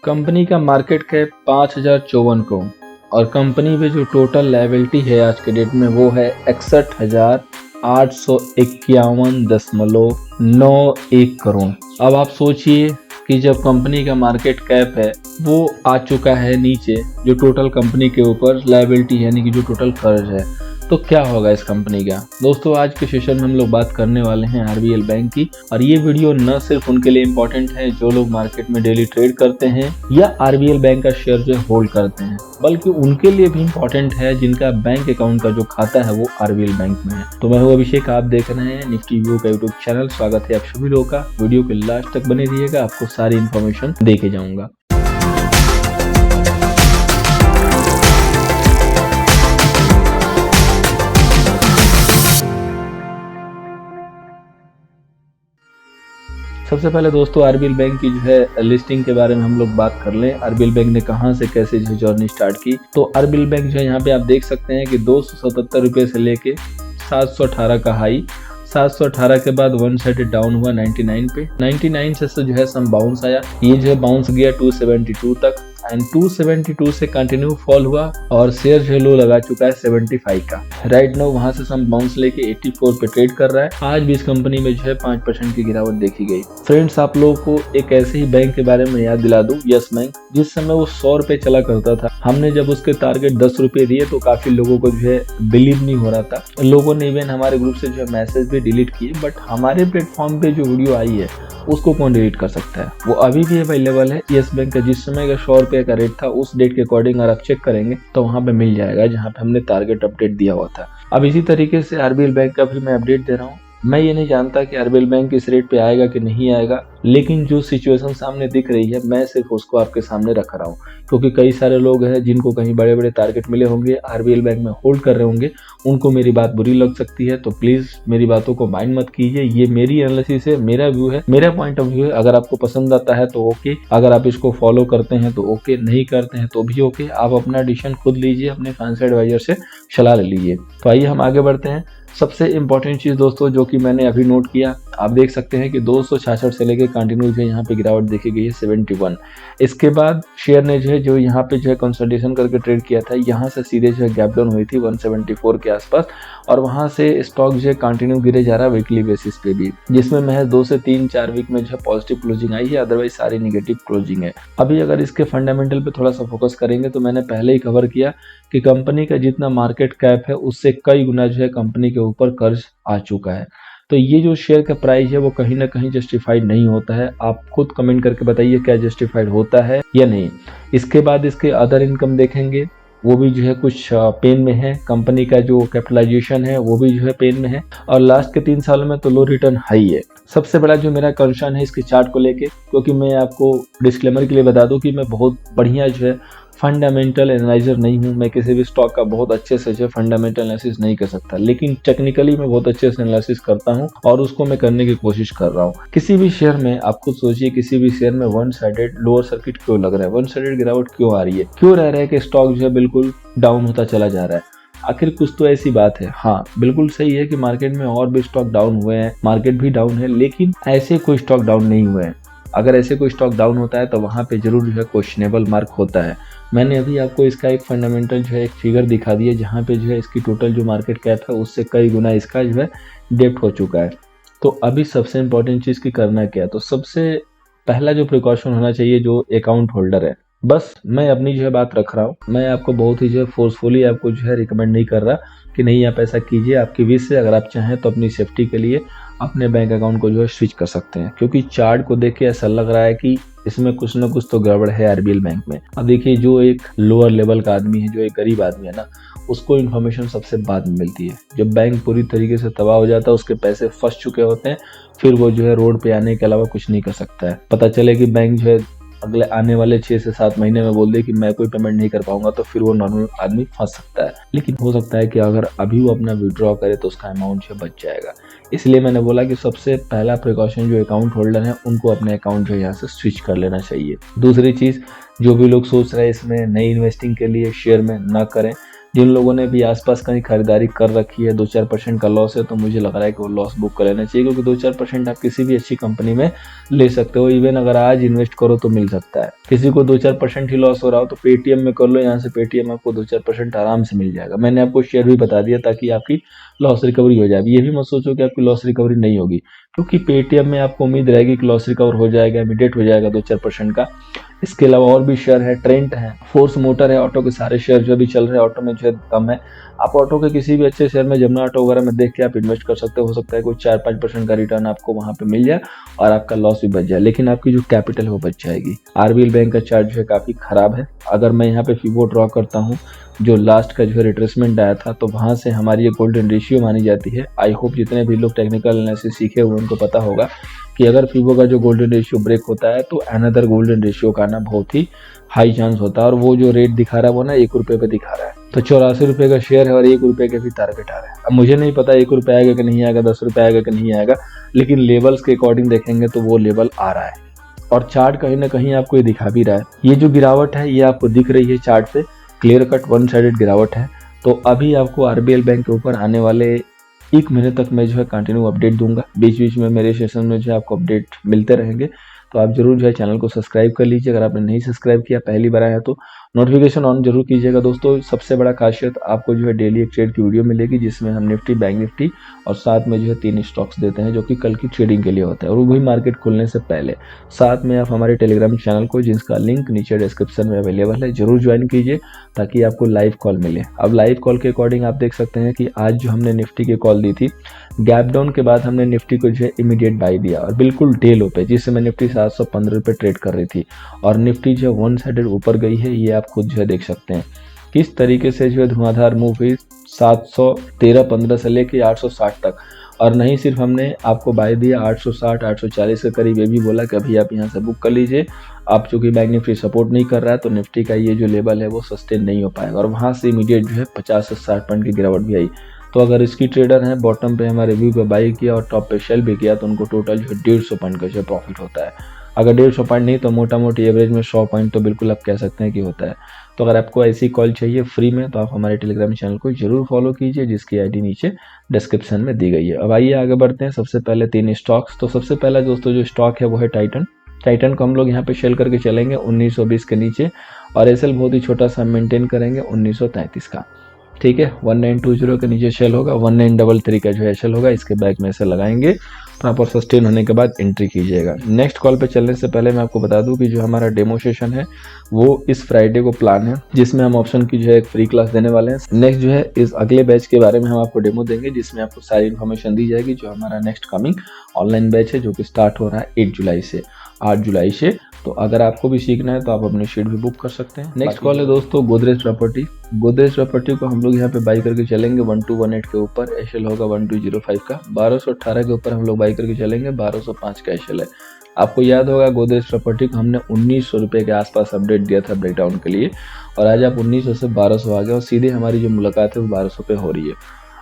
Company का market cap 5054 crore और company में जो टोटल लायबिलिटी है आज के डेट में वो है 61,851.91 करोड़। अब आप सोचिए कि जब कंपनी का मार्केट कैप है वो आ चुका है नीचे, जो टोटल कंपनी के ऊपर लायबिलिटी यानी कि जो टोटल कर्ज है, तो क्या होगा इस कंपनी का। दोस्तों आज के सेशन में हम लोग बात करने वाले हैं आरबीएल बैंक की, और ये वीडियो न सिर्फ उनके लिए इम्पोर्टेंट है जो लोग मार्केट में डेली ट्रेड करते हैं या आरबीएल बैंक का शेयर जो होल्ड करते हैं, बल्कि उनके लिए भी इम्पोर्टेंट है जिनका बैंक अकाउंट का जो खाता है वो आरबीएल बैंक में है। तो मैं हूं अभिषेक, आप देख रहे हैं निफ्टी व्यू का यूट्यूब चैनल। स्वागत है आप सभी लोगों का। वीडियो के लास्ट तक बने रहिएगा, आपको सारी इन्फॉर्मेशन दे के जाऊंगा। सबसे पहले दोस्तों आरबीएल बैंक की जो है लिस्टिंग के बारे में हम लोग बात कर लें। आरबीएल बैंक ने कहां से कैसे जो जर्नी स्टार्ट की, तो आरबीएल बैंक जो है यहाँ पे आप देख सकते हैं कि 277 रुपये से लेके 718 का हाई, 718 के बाद वन साइड डाउन हुआ 99 पे, 99 से जो है सम बाउंस आया, ये जो है बाउंस गया 272 तक एंड 272 से कंटिन्यू फॉल हुआ और शेयर जो लो लगा चुका है 75 का। राइट नाउ वहां से सम बाउंस लेके 84 पे ट्रेड कर रहा है। आज भी इस कंपनी में जो है 5% की गिरावट देखी गई। फ्रेंड्स आप लोगों को एक ऐसे ही बैंक के बारे में याद दिला दूं, यस बैंक, जिस समय वो 100 रुपए चला करता था। हमने जब उसके टारगेट 10 रुपए दिए तो काफी लोगों को जो है बिलीव नहीं हो रहा था। लोगों ने इवन हमारे ग्रुप से जो है मैसेज भी डिलीट किए, बट हमारे प्लेटफॉर्म पे जो वीडियो आई है उसको कौन डिलीट कर सकता है। वो अभी भी अवेलेबल है। यस बैंक का जिस समय का 100 रुपए का रेट था उस डेट के अकॉर्डिंग अगर आप चेक करेंगे तो वहां पे मिल जाएगा जहां पे हमने टारगेट अपडेट दिया हुआ था। अब इसी तरीके से आरबीएल बैंक का भी मैं अपडेट दे रहा हूँ। मैं ये नहीं जानता कि आरबीएल बैंक इस रेट पे आएगा कि नहीं आएगा, लेकिन जो सिचुएशन सामने दिख रही है मैं सिर्फ उसको आपके सामने रख रहा हूँ, क्योंकि कई सारे लोग हैं जिनको कहीं बड़े बड़े टारगेट मिले होंगे, आरबीएल बैंक में होल्ड कर रहे होंगे, उनको मेरी बात बुरी लग सकती है। तो प्लीज मेरी बातों को माइंड मत कीजिए। ये मेरी एनालिसिस है, मेरा व्यू है, मेरा पॉइंट ऑफ व्यू है। अगर आपको पसंद आता है तो ओके, अगर आप इसको फॉलो करते हैं तो ओके, नहीं करते हैं तो भी ओके। आप अपना डिसीजन खुद लीजिए, अपने फाइनेंशियल एडवाइजर से सलाह ले लीजिए। तो आइए हम आगे बढ़ते हैं। सबसे इंपॉर्टेंट चीज दोस्तों जो कि मैंने अभी नोट किया, आप देख सकते हैं कि 266 से लेकर कंटिन्यू जो यहाँ पे गिरावट देखी गई है 71। इसके बाद शेयर ने जो यहाँ पे जो है कंसोलिडेशन करके ट्रेड किया था, यहाँ से सीधे जो है गैप डाउन हुई थी 174 के आसपास, और वहां से स्टॉक जो है कंटिन्यू गिरे जा रहा है वीकली बेसिस पे भी, जिसमें महज 2 से 3-4 वीक में जो है पॉजिटिव क्लोजिंग आई है, अदरवाइज सारी निगेटिव क्लोजिंग है। अभी अगर इसके फंडामेंटल पे थोड़ा सा फोकस करेंगे तो मैंने पहले ही कवर किया कि कंपनी का जितना मार्केट कैप है उससे कई गुना जो है कंपनी के ऊपर कर्ज आ चुका है। तो ये जो शेयर का प्राइस है वो कहीं ना कहीं जस्टिफाइड नहीं होता है। आप खुद कमेंट करके बताइए क्या जस्टिफाइड होता है या नहीं। इसके बाद इसके अदर इनकम देखेंगे, वो भी जो है कुछ पेन में है। कंपनी का जो कैपिटलाइजेशन है वो भी जो है पेन में है, और लास्ट के 3 सालों में तो लो रिटर्न हाई है। सबसे बड़ा जो मेरा कंसर्न है इसके चार्ट को लेके, क्योंकि मैं आपको डिस्क्लेमर के लिए बता दूं कि मैं बहुत बढ़िया जो है फंडामेंटल एनालाइजर नहीं हूं। मैं किसी भी स्टॉक का बहुत अच्छे से जो फंडामेंटल एनालिसिस नहीं कर सकता, लेकिन टेक्निकली मैं बहुत अच्छे से एनालिसिस करता हूं और उसको मैं करने की कोशिश कर रहा हूं। किसी भी शेयर में आप खुद सोचिए, किसी भी शेयर में वन साइडेड लोअर सर्किट क्यों लग रहा है, वन साइडेड गिरावट क्यों आ रही है, क्यों रह रहा है कि स्टॉक जो है बिल्कुल डाउन होता चला जा रहा है। आखिर कुछ तो ऐसी बात है। हाँ बिल्कुल सही है कि मार्केट में और भी स्टॉक डाउन हुए हैं, मार्केट भी डाउन है, लेकिन ऐसे कोई स्टॉक डाउन नहीं हुए हैं। अगर ऐसे कोई स्टॉक डाउन होता है तो वहां पे जरूर जो है क्वेश्चनेबल मार्क होता है। मैंने अभी आपको इसका एक फंडामेंटल जो है एक फिगर दिखा दिया, जहां पे जो है इसकी टोटल जो मार्केट कैप है उससे कई गुना इसका जो है डेप्थ हो चुका है। तो अभी सबसे इंपॉर्टेंट चीज की करना क्या है, तो सबसे पहला जो प्रिकॉशन होना चाहिए जो अकाउंट होल्डर है, बस मैं अपनी जो है बात रख रहा हूँ। मैं आपको बहुत ही जो है फोर्सफुली आपको जो है रिकमेंड नहीं कर रहा कि नहीं आप ऐसा कीजिए। आपकी विश है, अगर आप चाहें तो अपनी सेफ्टी के लिए अपने बैंक अकाउंट को जो है स्विच कर सकते हैं, क्योंकि चार्ट को देख के ऐसा लग रहा है कि इसमें कुछ ना कुछ तो गड़बड़ है आरबीएल बैंक में। अब देखिए, जो एक लोअर लेवल का आदमी है, जो एक गरीब आदमी है ना, उसको इन्फॉर्मेशन सबसे बाद में मिलती है। जब बैंक पूरी तरीके से तबाह हो जाता है, उसके पैसे फंस चुके होते हैं, फिर वो जो है रोड पे आने के अलावा कुछ नहीं कर सकता है। पता चले कि बैंक जो है अगले आने वाले 6 से 7 महीने में बोल दे कि मैं कोई पेमेंट नहीं कर पाऊंगा, तो फिर वो नॉर्मल आदमी फंस सकता है। लेकिन हो सकता है कि अगर अभी वो अपना विड्रॉ करे तो उसका अमाउंट जो बच जाएगा। इसलिए मैंने बोला कि सबसे पहला प्रिकॉशन जो अकाउंट होल्डर है उनको अपने अकाउंट जो यहाँ से स्विच कर लेना चाहिए। दूसरी चीज, जो भी लोग सोच रहे हैं इसमें नई इन्वेस्टिंग के लिए शेयर में ना करें, जिन लोगों ने भी आसपास कहीं खरीदारी कर रखी है 2-4% का लॉस है, तो मुझे लग रहा है कि वो लॉस बुक कर लेना चाहिए, क्योंकि 2-4% आप किसी भी अच्छी कंपनी में ले सकते हो। इवन अगर आज इन्वेस्ट करो तो मिल सकता है। किसी को 2-4% ही लॉस हो रहा हो तो पेटीएम में कर लो, यहाँ से पेटीएम आपको 2-4% आराम से मिल जाएगा। मैंने आपको शेयर भी बता दिया ताकि आपकी लॉस रिकवरी हो जाए। ये भी मत सोचो कि आपकी लॉस रिकवरी नहीं होगी, क्योंकि पेटीएम में आपको उम्मीद रहेगी कि लॉस रिकवर हो जाएगा, इमीडिएट हो जाएगा 2-4% का। इसके अलावा और भी शेयर है, ट्रेंट है, फोर्स मोटर है, ऑटो के सारे शेयर जो भी चल रहे हैं ऑटो में जो कम है। आप ऑटो के किसी भी अच्छे शेयर में जमुना ऑटो वगैरह में देख के आप इन्वेस्ट कर सकते हो सकता है कोई 4-5% का रिटर्न आपको वहां पे मिल जाए और आपका लॉस भी बच जाए, लेकिन आपकी जो कैपिटल है वो बच जाएगी। आरबीएल बैंक का चार्ट जो है काफी खराब है। अगर मैं यहाँ पे फिबो ड्रॉ करता हूँ, जो लास्ट का जो है रिट्रेसमेंट आया था, तो वहां से हमारी ये गोल्डन रेशियो मानी जाती है। आई होप जितने भी लोग टेक्निकल एनालिसिस सीखे हुए उनको पता होगा कि अगर फिबो का जो गोल्डन रेशियो ब्रेक होता है तो अनदर गोल्डन रेशियो का आना बहुत ही हाई चांस होता है। और वो जो रेट दिखा रहा है वो ना 1 रुपये पे दिखा रहा है, तो 84 रुपये का शेयर है और 1 रुपये के भी टारगेट आ रहा है। अब मुझे नहीं पता 1 रुपये आएगा कि नहीं आएगा, 10 रुपये आएगा कि नहीं आएगा, लेकिन लेवल्स के अकॉर्डिंग देखेंगे तो वो लेवल आ रहा है और चार्ट कहीं ना कहीं आपको ये दिखा भी रहा है। ये जो गिरावट है ये आपको दिख रही है चार्ट पे, क्लियर कट वन साइडेड गिरावट है। तो अभी आपको आरबीएल बैंक के ऊपर आने वाले 1 महीने तक मैं जो है कंटिन्यू अपडेट दूंगा। बीच बीच में मेरे सेशन में जो है आपको अपडेट मिलते रहेंगे, तो आप जरूर जो है चैनल को सब्सक्राइब कर लीजिए। अगर आपने नहीं सब्सक्राइब किया, पहली बार आया तो नोटिफिकेशन ऑन जरूर कीजिएगा। दोस्तों सबसे बड़ा खासियत आपको जो है डेली एक ट्रेड की वीडियो मिलेगी, जिसमें हम निफ्टी, बैंक निफ्टी और साथ में जो है 3 स्टॉक्स देते हैं जो कि कल की ट्रेडिंग के लिए होता है, और वो भी मार्केट खुलने से पहले। साथ में आप हमारे टेलीग्राम चैनल को, जिसका लिंक नीचे डिस्क्रिप्शन में अवेलेबल है, जरूर ज्वाइन कीजिए ताकि आपको लाइव कॉल मिले। अब लाइव कॉल के अकॉर्डिंग आप देख सकते हैं कि आज जो हमने निफ्टी की कॉल दी थी, गैप डाउन के बाद हमने निफ्टी को जो है इमीडिएट बाई दिया और बिल्कुल डे लो पे, जिस समय निफ्टी 715 रुपये ट्रेड कर रही थी और निफ्टी जो वन साइडेड ऊपर गई है। ये आप खुद जो है देख सकते हैं किस तरीके से जो है धुआंधार मूव हुई 713-15 से लेके 860 तक। और नहीं सिर्फ हमने आपको बाय दिया 860 840 के करीब, ये भी बोला कि अभी आप यहाँ से बुक कर लीजिए। आप चूंकि बैंक निफ्टी सपोर्ट नहीं कर रहा है तो निफ्टी का ये जो लेवल है वो सस्टेन नहीं हो पाएगा, और वहाँ से इमीडिएट जो है 50 से 60 पॉइंट की गिरावट भी आई। तो अगर इसकी ट्रेडर हैं, बॉटम पे हमारे व्यू पे बाई किया और टॉप पे सेल भी किया, तो उनको टोटल जो है 150 पॉइंट का जो प्रॉफिट होता है। अगर 150 पॉइंट नहीं तो मोटा मोटी एवरेज में 100 पॉइंट तो बिल्कुल आप कह सकते हैं कि होता है। तो अगर आपको ऐसी कॉल चाहिए फ्री में तो आप हमारे टेलीग्राम चैनल को जरूर फॉलो कीजिए, जिसकी आईडी नीचे डिस्क्रिप्शन में दी गई है। अब आइए आगे बढ़ते हैं। सबसे पहले 3 स्टॉक्स। तो सबसे पहला दोस्तों जो स्टॉक है वो है टाइटन। टाइटन को हम लोग यहाँ पे सेल करके चलेंगे 1920 के नीचे, और एसएल बहुत ही छोटा सा मेंटेन करेंगे 1933 का। ठीक है, 1920 के नीचे सेल होगा, 1933 का जो है सेल होगा। इसके बैक में से लगाएंगे, प्रॉपर सस्टेन होने के बाद एंट्री कीजिएगा। नेक्स्ट कॉल पे चलने से पहले मैं आपको बता दूं कि जो हमारा डेमो सेशन है वो इस फ्राइडे को प्लान है, जिसमें हम ऑप्शन की जो है एक फ्री क्लास देने वाले हैं। नेक्स्ट जो है इस अगले बैच के बारे में हम आपको डेमो देंगे, जिसमें आपको सारी इन्फॉर्मेशन दी जाएगी। जो हमारा नेक्स्ट कमिंग ऑनलाइन बैच है जो कि स्टार्ट हो रहा है 8 जुलाई से। तो अगर आपको भी सीखना है तो आप अपनी शीट भी बुक कर सकते हैं। नेक्स्ट कॉल है दोस्तों गोदरेज प्रॉपर्टी। गोदरेज प्रॉपर्टी को हम लोग यहाँ पे बाई करके चलेंगे 1218 के ऊपर, एशेल होगा 1205 का। 1218 के ऊपर हम लोग बाई करके चलेंगे, 1205 का एशेल है। आपको याद होगा गोदरेज प्रॉपर्टी को हमने 1900 रुपये के आसपास अपडेट दिया था ब्रेकडाउन के लिए, और आज आप 1900 से 1200 आ गए और सीधे हमारी जो मुलाकात है वो 1200 पे हो रही है।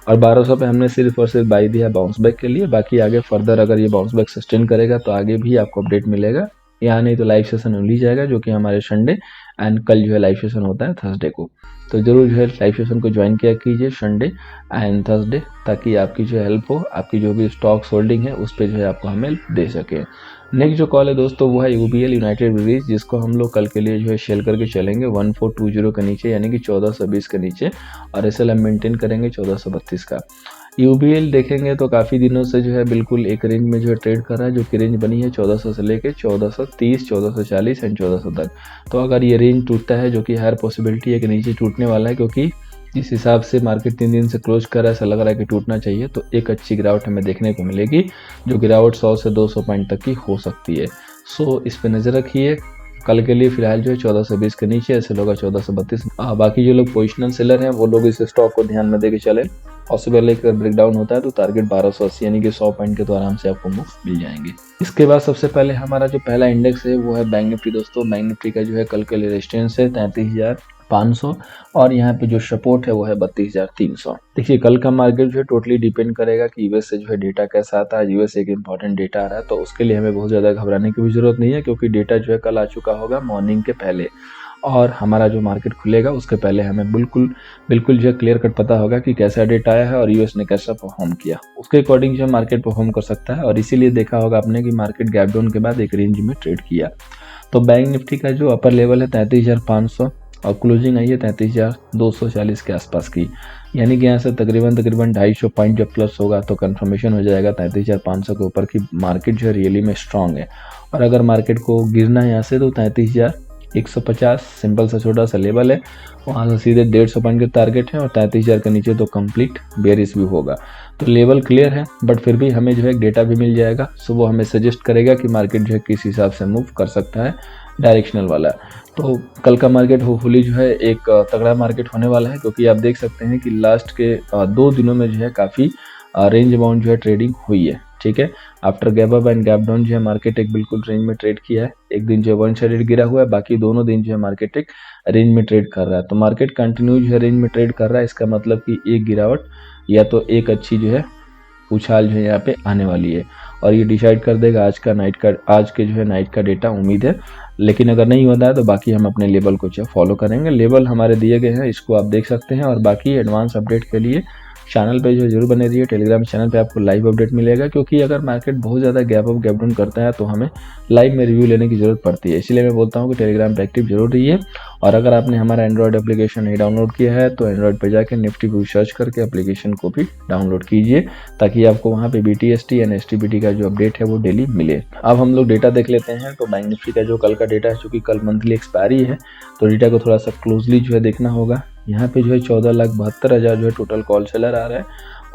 और 1200 पे हमने सिर्फ और सिर्फ बाई दिया बाउंस बैक के लिए। बाकी आगे फर्दर अगर ये बाउंस बैक सस्टेन करेगा तो आगे भी आपको अपडेट मिलेगा, या नहीं तो लाइव सेशन ली जाएगा, जो कि हमारे संडे एंड कल जो है लाइव सेशन होता है थर्सडे को। तो जरूर जो है लाइव सेशन को ज्वाइन किया कीजिए संडे एंड थर्सडे, ताकि आपकी जो हेल्प हो, आपकी जो भी स्टॉक्स होल्डिंग है उस पर जो है आपको हम हेल्प दे सके। नेक्स्ट जो कॉल है दोस्तों वो है यूबीएल यूनाइटेड ब्रीज, जिसको हम लोग कल के लिए जो है सेल करके चलेंगे 1420 के नीचे, यानी कि 1420 के नीचे, और एसएल हम मेंटेन करेंगे 1432 का। यूबीएल देखेंगे तो काफ़ी दिनों से जो है बिल्कुल एक रेंज में जो है ट्रेड कर रहा है, जो कि रेंज बनी है 1400 से लेके 1430, 1440 एंड 1400 तक। तो अगर ये रेंज टूटता है, जो कि हायर पॉसिबिलिटी है कि नीचे टूटने वाला है, क्योंकि जिस हिसाब से मार्केट 3 दिन से क्लोज कर रहा है, ऐसा लग रहा है कि टूटना चाहिए, तो एक अच्छी गिरावट हमें देखने को मिलेगी, जो गिरावट 100 से 200 पॉइंट तक की हो सकती है। सो इस पर नज़र रखिए। कल के लिए फिलहाल जो है 1420 के नीचे, ऐसे लोग 1432। बाकी जो लोग पोजिशनल सेलर हैं वो लोग इस स्टॉक को ध्यान में देके चले। पॉसिबल एक ब्रेकडाउन होता है तो टारगेट 1280 यानी कि 100 पॉइंट के तो आराम से आपको मूव मिल जाएंगे। इसके बाद सबसे पहले हमारा जो पहला इंडेक्स है वो है बैंक निफ्टी दोस्तों। बैंक निफ्टी का जो है कल के लिए रेजिस्टेंस है 33,500, और यहाँ पे जो सपोर्ट है वो है 32,300। देखिए कल का मार्केट जो है टोटली डिपेंड करेगा कि यूएस से जो है डेटा कैसा आता है। यूएस एक इंपॉर्टेंट डेटा आ रहा है, तो उसके लिए हमें बहुत ज़्यादा घबराने की भी जरूरत नहीं है, क्योंकि डेटा जो है कल आ चुका होगा मॉर्निंग के पहले, और हमारा जो मार्केट खुलेगा उसके पहले हमें बिल्कुल जो क्लियर कट पता होगा कि कैसा डेटा आया है और यूएस ने कैसा परफॉर्म किया, उसके अकॉर्डिंग जो मार्केट परफॉर्म कर सकता है। और इसीलिए देखा होगा आपने कि मार्केट गैप डाउन के बाद एक रेंज में ट्रेड किया। तो बैंक निफ्टी का जो अपर लेवल है 33,500 और क्लोजिंग आई है 33,240 के आसपास की, यानी कि यहाँ से तकरीबन 250 पॉइंट जब प्लस होगा तो कंफर्मेशन हो जाएगा 33,500 के ऊपर की मार्केट जो है रियली में स्ट्रांग है। और अगर मार्केट को गिरना है यहाँ से तो 33,150 सिंपल सा छोटा सा लेवल है, वहाँ से सीधे 150 पॉइंट के टारगेट है और 33,000 के नीचे तो कंप्लीट बेयरिश भी होगा। तो लेवल क्लियर है, बट फिर भी हमें जो है डेटा भी मिल जाएगा, सो वो हमें सजेस्ट करेगा कि मार्केट जो है किस हिसाब से मूव कर सकता है, डायरेक्शनल वाला। तो कल का मार्केट होपफुली जो है एक तगड़ा मार्केट होने वाला है, क्योंकि आप देख सकते हैं कि लास्ट के 2 दिनों में जो है काफ़ी रेंज बाउंड जो है ट्रेडिंग हुई है। ठीक है, after gap up and gap down जो है मार्केट एक बिल्कुल रेंज में ट्रेड किया है। एक दिन जो है वन साइडेड गिरा हुआ है, बाकी दोनों दिन जो है मार्केट एक रेंज में ट्रेड कर रहा है। तो मार्केट कंटिन्यू जो है रेंज में ट्रेड कर रहा है, इसका मतलब कि एक गिरावट या तो एक अच्छी जो है उछाल जो है यहाँ पे आने वाली है, और ये डिसाइड कर देगा आज के जो है नाइट का डेटा, उम्मीद है। लेकिन अगर नहीं होता है तो बाकी हम अपने लेवल को जो फॉलो करेंगे। लेवल हमारे दिए गए हैं, इसको आप देख सकते हैं। और बाकी एडवांस अपडेट के लिए चैनल पे जो जरूर बने रहिए। टेलीग्राम चैनल पे आपको लाइव अपडेट मिलेगा, क्योंकि अगर मार्केट बहुत ज़्यादा गैप अप गैप डाउन करता है तो हमें लाइव में रिव्यू लेने की ज़रूरत पड़ती है। इसलिए मैं बोलता हूँ कि टेलीग्राम पे एक्टिव जरूर रहिए। और अगर आपने हमारा एंड्रॉयड एप्लीकेशन नहीं डाउनलोड किया है तो एंड्रॉयड पे जाकर निफ्टी व्यू सर्च करके एप्लीकेशन को भी डाउनलोड कीजिए, ताकि आपको वहाँ पे BTST एंड STBT का जो अपडेट है वो डेली मिले। अब हम लोग डेटा देख लेते हैं। तो बैंक निफ्टी का जो कल का डेटा है, चूँकि कल मंथली एक्सपायरी है तो डेटा को थोड़ा सा क्लोजली जो है देखना होगा। यहाँ पे जो है 14,72,000 जो है टोटल कॉल सेलर आ रहा है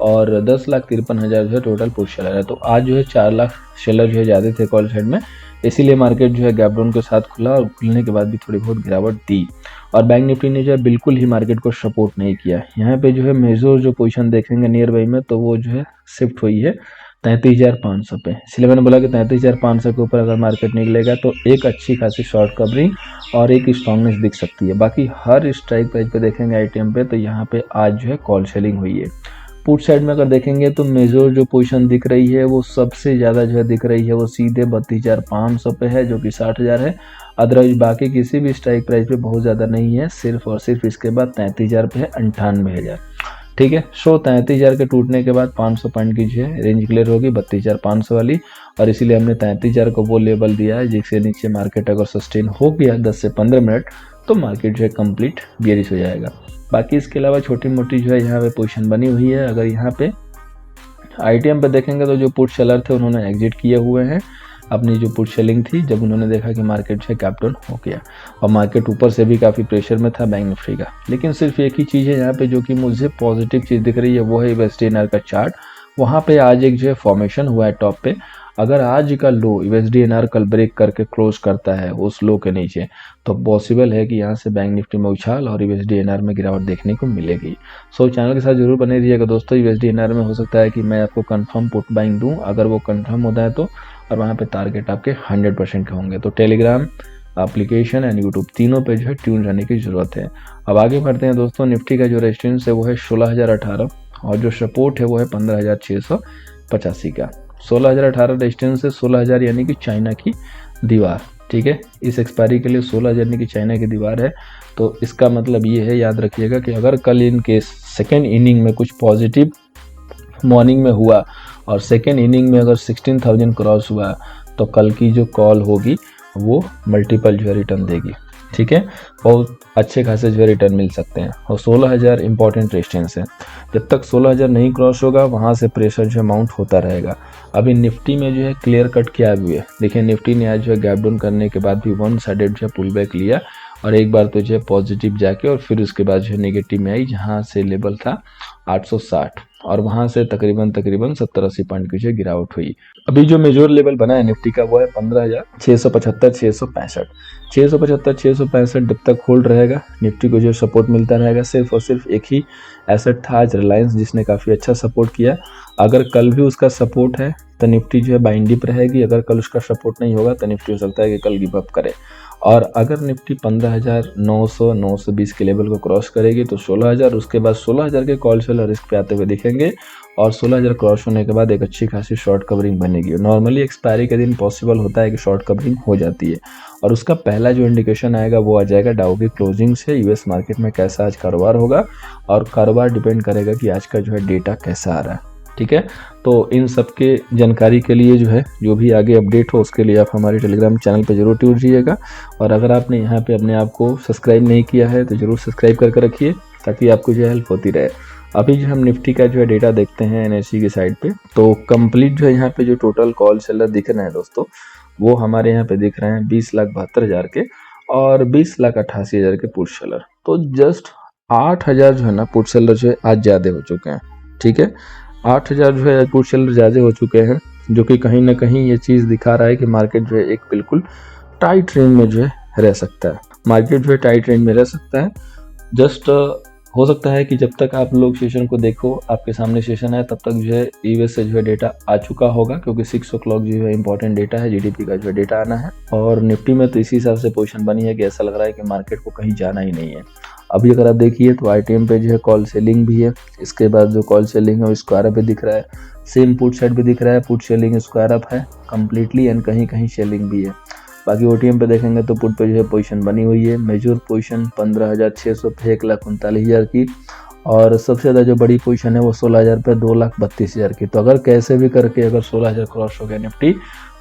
और 10,53,000 जो है टोटल पुट सेलर है। तो आज जो है 4 लाख सेलर जो है ज़्यादा थे कॉल साइड में, इसीलिए मार्केट जो है गैप डाउन के साथ खुला और खुलने के बाद भी थोड़ी बहुत गिरावट दी। और बैंक निफ्टी ने जो है बिल्कुल ही मार्केट को सपोर्ट नहीं किया। यहाँ पे जो है मेजर जो पोजीशन देखेंगे नियर बाई में, तो वो जो है शिफ्ट हुई है 33,500 पे। इसलिए मैंने बोला कि 33,500 के ऊपर अगर मार्केट निकलेगा तो एक अच्छी खासी शॉर्ट कवरिंग और एक स्ट्रॉन्गनेस दिख सकती है। बाकी हर स्ट्राइक प्राइस पे देखेंगे ITM पे, तो यहाँ पे आज जो है कॉल सेलिंग हुई है। पुट साइड में अगर देखेंगे तो मेजर जो पोजीशन दिख रही है वो सबसे ज़्यादा जो है दिख रही है वो सीधे 32,500 पे है, जो कि 60,000 है। अदरवाइज बाकी किसी भी स्ट्राइक प्राइस पे बहुत ज़्यादा नहीं है, सिर्फ और सिर्फ इसके बाद 33,000 पे है, 98,000। ठीक है, सो 33,000 के टूटने के बाद 500 पॉइंट की जो है रेंज क्लियर होगी 32,500 वाली, और इसीलिए हमने 33,000 को वो लेवल दिया है जिससे नीचे मार्केट अगर सस्टेन हो गया 10 से 15 मिनट तो मार्केट जो है कंप्लीट बेयरिश हो जाएगा। बाकी इसके अलावा छोटी मोटी जो है यहाँ पे पोजीशन बनी हुई है। अगर यहाँ पे ITM पे देखेंगे तो जो पुट सेलर थे उन्होंने एग्जिट किए हुए हैं अपनी जो पुट सेलिंग थी, जब उन्होंने देखा कि मार्केट जो है गैप डाउन हो गया और मार्केट ऊपर से भी काफ़ी प्रेशर में था बैंक निफ्टी का। लेकिन सिर्फ एक ही चीज़ है यहाँ पे जो कि मुझे पॉजिटिव चीज़ दिख रही है, वो है USD/INR का चार्ट। वहाँ पे आज एक जो है फॉर्मेशन हुआ है टॉप पे। अगर आज का लो USD/INR कल ब्रेक करके क्लोज करता है उस लो के नीचे, तो पॉसिबल है कि यहाँ से बैंक निफ्टी में उछाल और USD/INR में गिरावट देखने को मिलेगी। सो चैनल के साथ जरूर बने रहिएगा दोस्तों। USD/INR में हो सकता है कि मैं आपको कंफर्म पुट बाइंग दूं, अगर वो कंफर्म होता है तो, और वहाँ पे टारगेट आपके 100% के होंगे। तो टेलीग्राम एप्लीकेशन एंड यूट्यूब तीनों पे जो है ट्यून रहने की ज़रूरत है। अब आगे बढ़ते हैं दोस्तों। निफ्टी का जो रेजिस्टेंस है वो है 16,018 और जो सपोर्ट है वो है 15,685 का। 16,018 रेजिस्टेंस है, 16,000 यानी कि चाइना की दीवार। ठीक है, इस एक्सपायरी के लिए 16,000 यानी कि चाइना की दीवार है। तो इसका मतलब ये है, याद रखिएगा कि अगर कल इन केस सेकेंड इनिंग में कुछ पॉजिटिव मॉर्निंग में हुआ और सेकेंड इनिंग में अगर 16,000 क्रॉस हुआ तो कल की जो कॉल होगी वो मल्टीपल जो है रिटर्न देगी। ठीक है, बहुत अच्छे खासे जो है रिटर्न मिल सकते हैं। और 16,000 इंपॉर्टेंट रेजिस्टेंस है, जब तक 16,000 नहीं क्रॉस होगा वहाँ से प्रेशर जो है माउंट होता रहेगा। अभी निफ्टी में जो है क्लियर कट किया भी है। देखिए निफ्टी ने आज जो है गैप डाउन करने के बाद भी वन साइडेड जो है पुल बैक लिया और एक बार तो जो है पॉजिटिव जाके और फिर उसके बाद जो है नेगेटिव में आई, जहाँ से लेवल था 860 और वहाँ से तकरीबन 70-80 पॉइंट की जो गिरावट हुई। अभी जो मेजर लेवल बना है निफ्टी का वो है 15,675-665। 675-665 जब तक होल्ड रहेगा निफ्टी को जो सपोर्ट मिलता रहेगा। सिर्फ और सिर्फ एक ही एसेट था आज रिलायंस, जिसने काफ़ी अच्छा सपोर्ट किया। अगर कल भी उसका सपोर्ट है तो निफ्टी जो है बाइंड डिप रहेगी। अगर कल उसका सपोर्ट नहीं होगा तो निफ्टी हो सकता है कि कल गिव अप करे। और अगर निफ्टी 15,900-920 के लेवल को क्रॉस करेगी तो 16,000, उसके बाद 16,000 के कॉल सेलर रिस्क पे आते हुए दिखेंगे। देंगे और 16,000 क्रॉस होने के बाद एक अच्छी खासी शॉर्ट कवरिंग बनेगी। नॉर्मली एक्सपायरी के दिन पॉसिबल होता है कि शॉर्ट कवरिंग हो जाती है और उसका पहला जो इंडिकेशन आएगा वो आ जाएगा डाउ की क्लोजिंग से। यूएस मार्केट में कैसा आज कारोबार होगा और कारोबार डिपेंड करेगा कि आज का जो है डेटा कैसा आ रहा है। ठीक है, तो इन सब के जानकारी के लिए जो भी आगे अपडेट हो उसके लिए आप हमारे टेलीग्राम चैनल पर जरूर ट्यून रहिएगा। और अगर आपने यहाँ पे अपने आप को सब्सक्राइब नहीं किया है तो जरूर सब्सक्राइब करके रखिए ताकि आपको हेल्प होती रहे। अभी हम निफ्टी का डेटा देखते हैं एनएससी की साइड पे, तो कंप्लीट यहाँ पे जो टोटल कॉल सेलर दिख रहे हैं दोस्तों वो हमारे यहाँ पे दिख रहे हैं 20,72,000 के और 20,88,000 के पुट सेलर। तो जस्ट 8,000 ना पुट सेलर आज ज़्यादा हो चुके हैं। ठीक है, 8,000 पुट सेलर ज़्यादा हो चुके हैं, जो कि कहीं ना कहीं ये चीज़ दिखा रहा है कि मार्केट एक बिल्कुल टाइट रेंज में रह सकता है। मार्केट टाइट रेंज में रह सकता है। जस्ट हो सकता है कि जब तक आप लोग सेशन को देखो, आपके सामने सेशन है, तब तक यूएस से डेटा आ चुका होगा, क्योंकि 6 o'clock इंपॉर्टेंट डेटा है, जीडीपी का डेटा आना है। और निफ्टी में तो इसी हिसाब से पोजीशन बनी है कि ऐसा लग रहा है कि मार्केट को कहीं जाना ही नहीं है। अभी अगर आप देखिए तो आईटीएम पे कॉल सेलिंग भी है। इसके बाद जो कॉल सेलिंग है वो स्क्वायर अप पे दिख रहा है, सेम पुट साइड पे दिख रहा है, पुट सेलिंग स्क्वायर अप है कम्प्लीटली एंड कहीं कहीं सेलिंग भी है। बाकी ओटीएम पे देखेंगे तो पुट पे पोजीशन बनी हुई है। मेजर पोजीशन 15,600 पे 1,39,000 की और सबसे ज़्यादा जो बड़ी पोजीशन है वो 16,000 पे 2,32,000 की। तो अगर कैसे भी करके अगर 16,000 क्रॉस हो गया निफ्टी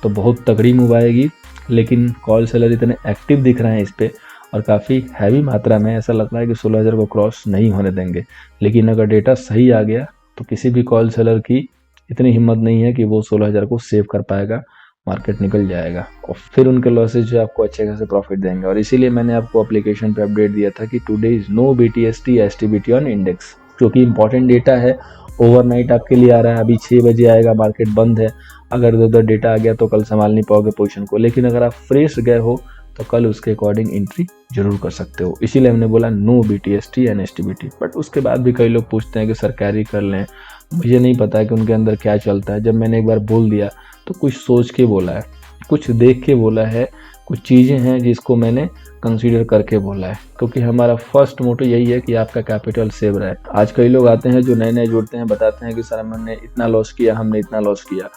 तो बहुत तगड़ी मूव आएगी। लेकिन कॉल सेलर इतने एक्टिव दिख रहे हैं इस पे और काफ़ी हैवी मात्रा में, ऐसा लग रहा है कि 16,000 को क्रॉस नहीं होने देंगे। लेकिन अगर डेटा सही आ गया तो किसी भी कॉल सेलर की इतनी हिम्मत नहीं है कि वो 16,000 को सेव कर पाएगा। मार्केट निकल जाएगा और फिर उनके लॉसेज आपको अच्छे खासे प्रॉफिट देंगे। और इसीलिए मैंने आपको एप्लीकेशन पे अपडेट दिया था कि today is no BTST STBT on index, क्योंकि इंपॉर्टेंट डेटा है। ओवरनाइट आपके लिए आ रहा है, अभी 6 बजे आएगा, मार्केट बंद है। अगर उधर डेटा आ गया तो कल संभाल नहीं पाओगे पोजीशन को। लेकिन अगर आप फ्रेश गए हो तो कल उसके अकॉर्डिंग एंट्री जरूर कर सकते हो। इसीलिए हमने बोला no BTST and STBT। But उसके बाद भी कई लोग पूछते हैं कि सर कैरी कर लें, मुझे नहीं पता कि उनके अंदर क्या चलता है। जब मैंने एक बार बोल दिया तो कुछ सोच के बोला है, कुछ देख के बोला है, कुछ चीज़ें हैं जिसको मैंने कंसीडर करके बोला है, क्योंकि हमारा फर्स्ट मोटो यही है कि आपका कैपिटल सेव रहे। आज कई लोग आते हैं जो नए नए जुड़ते हैं, बताते हैं कि सर हमने इतना लॉस किया, हमने इतना लॉस किया,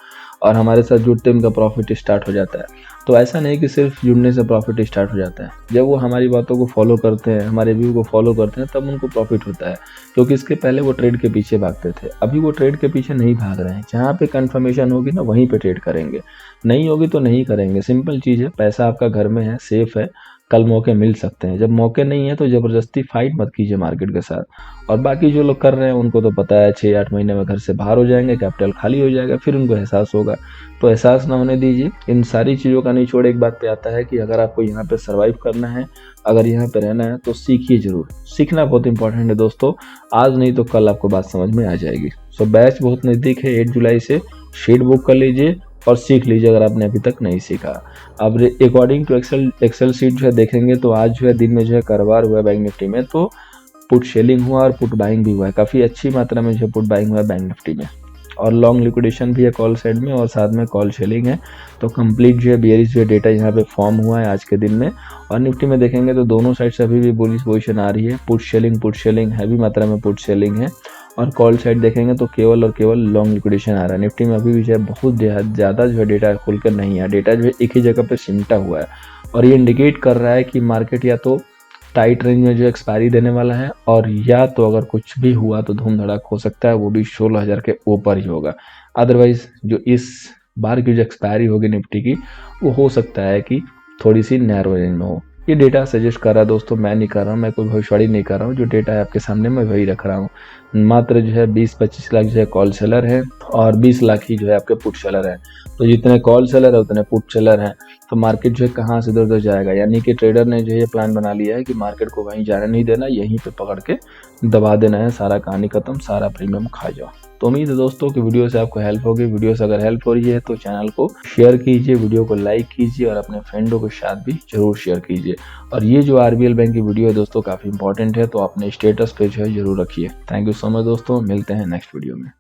और हमारे साथ जुड़ते उनका प्रॉफिट स्टार्ट हो जाता है। तो ऐसा नहीं कि सिर्फ जुड़ने से प्रॉफिट स्टार्ट हो जाता है। जब वो हमारी बातों को फॉलो करते हैं, हमारे व्यू को फॉलो करते हैं, तब उनको प्रॉफिट होता है। क्योंकि इसके पहले वो ट्रेड के पीछे भागते थे, अभी वो ट्रेड के पीछे नहीं भाग रहे हैं। जहाँ पे कंफर्मेशन होगी ना वहीं पे ट्रेड करेंगे, नहीं होगी तो नहीं करेंगे। सिंपल चीज़ है, पैसा आपका घर में है, सेफ है, कल मौके मिल सकते हैं। जब मौके नहीं है तो ज़बरदस्ती फाइट मत कीजिए मार्केट के साथ। और बाकी जो लोग कर रहे हैं उनको तो पता है 6-8 महीने में घर से बाहर हो जाएंगे, कैपिटल खाली हो जाएगा, फिर उनको एहसास होगा। तो एहसास ना होने दीजिए। इन सारी चीज़ों का निचोड़ एक बात पे आता है कि अगर आपको यहाँ पे सर्वाइव करना है, अगर यहाँ पे रहना है तो सीखिए जरूर। सीखना बहुत इंपॉर्टेंट है दोस्तों, आज नहीं तो कल आपको बात समझ में आ जाएगी। सो बैच बहुत नज़दीक है, 8 जुलाई से शीट बुक कर लीजिए और सीख लीजिए अगर आपने अभी तक नहीं सीखा। अब अकॉर्डिंग टू एक्सेल सीट देखेंगे तो आज दिन में कारोबार हुआ है बैंक निफ्टी में, तो पुट सेलिंग हुआ और पुट बाइंग भी हुआ है। काफ़ी अच्छी मात्रा में पुट बाइंग हुआ है बैंक निफ्टी में, और लॉन्ग लिक्विडेशन भी है कॉल साइड में और साथ में कॉल सेलिंग है। तो कंप्लीट बेयरिश डेटा यहाँ पे फॉर्म हुआ है आज के दिन में। और निफ्टी में देखेंगे तो दोनों साइड से अभी भी बुलिश पोजीशन आ रही है। पुट सेलिंग हैवी मात्रा में पुट सेलिंग है, और कॉल साइड देखेंगे तो केवल और केवल लॉन्ग लिक्विडेशन आ रहा है। निफ्टी में अभी भी बहुत ज़्यादा डेटा खुलकर नहीं है। डेटा एक ही जगह पर सिमटा हुआ है, और ये इंडिकेट कर रहा है कि मार्केट या तो टाइट रेंज में एक्सपायरी देने वाला है, और या तो अगर कुछ भी हुआ तो धूम धड़ाक हो सकता है, वो भी 16,000 के ऊपर ही होगा। अदरवाइज जो इस बार की जो एक्सपायरी होगी निफ्टी की, वो हो सकता है कि थोड़ी सी नैरो रेंज में हो। ये डेटा सजेस्ट कर रहा है दोस्तों, मैं नहीं कर रहा हूँ, मैं कोई भविष्यवाणी नहीं कर रहा हूँ। जो डेटा है आपके सामने मैं वही रख रहा हूँ। मात्र 20-25 लाख कॉल सेलर है और 20 लाख ही आपके पुट सेलर है। तो जितने कॉल सेलर है उतने पुट सेलर हैं। तो मार्केट कहाँ से इधर उधर जाएगा, यानी कि ट्रेडर ने ये प्लान बना लिया है कि मार्केट को कहीं जाने नहीं देना, यहीं पे पकड़ के दबा देना है, सारा कहानी खत्म, सारा प्रीमियम खा जाओ। तो उम्मीद है दोस्तों कि वीडियो से आपको हेल्प होगी। वीडियो से अगर हेल्प हो रही है तो चैनल को शेयर कीजिए, वीडियो को लाइक कीजिए और अपने फ्रेंडों के साथ भी जरूर शेयर कीजिए। और ये जो आरबीएल बैंक की वीडियो है दोस्तों काफ़ी इंपॉर्टेंट है, तो अपने स्टेटस पे जरूर रखिए। थैंक यू सो मच दोस्तों, मिलते हैं नेक्स्ट वीडियो में।